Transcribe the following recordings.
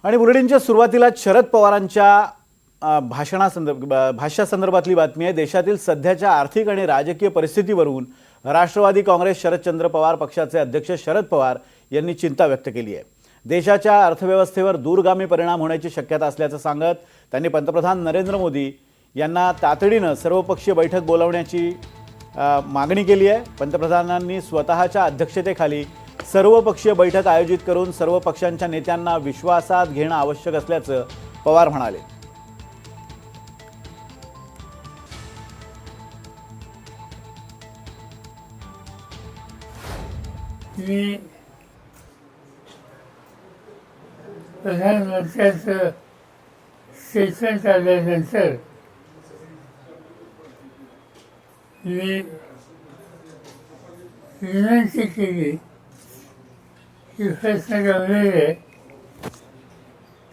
आणि बुलेटिनच्या सुरुवातीलाच शरद पवारांच्या भाष्यासंदर्भातली बातमी आहे। देशातील सध्याच्या आर्थिक आणि राजकीय परिस्थितीवरून राष्ट्रवादी काँग्रेस शरदचंद्र पवार पक्षाचे अध्यक्ष शरद पवार यांनी चिंता व्यक्त केली आहे। देशाच्या अर्थव्यवस्थेवर दूरगामी परिणाम होण्याची शक्यता असल्याचं सांगत त्यांनी पंतप्रधान नरेंद्र मोदी यांना तातडीने सर्वपक्षीय बैठक बोलावण्याची मागणी केली आहे। पंतप्रधानांनी स्वतःच्या अध्यक्षतेखाली सर्वपक्षीय बैठक आयोजित करून सर्व पक्षांच्या नेत्यांना विश्वासात घेणं आवश्यक असल्याचं पवार म्हणाले। मी प्रधानमंत्र्यांचं स्टेटमेंट आल्यानंतर मी विनंती केली की प्रश्न गंभीर आहे,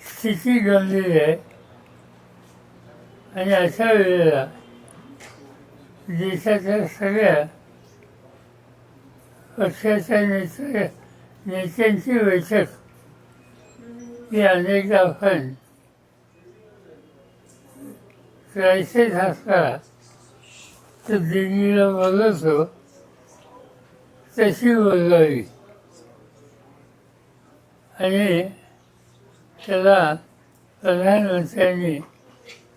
स्थिती गंभीर आहे आणि अशा वेळेला देशाच्या सगळ्या पक्षाच्या नेत्यांची बैठक ही अनेकदा आपण क्रायसिस असला तर दिल्लीला बोलवतो तशी बोलवावी आणि त्याला प्रधानमंत्र्यांनी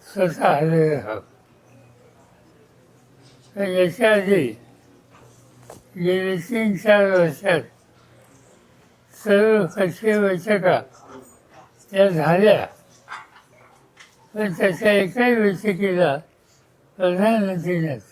स्वतः हजर राहावं। पण याच्या आधी गेली 3-4 वर्षात सर्व पक्षीय बैठका त्या झाल्या, पण त्याच्या एकाही बैठकीला प्रधानमंत्री नसते।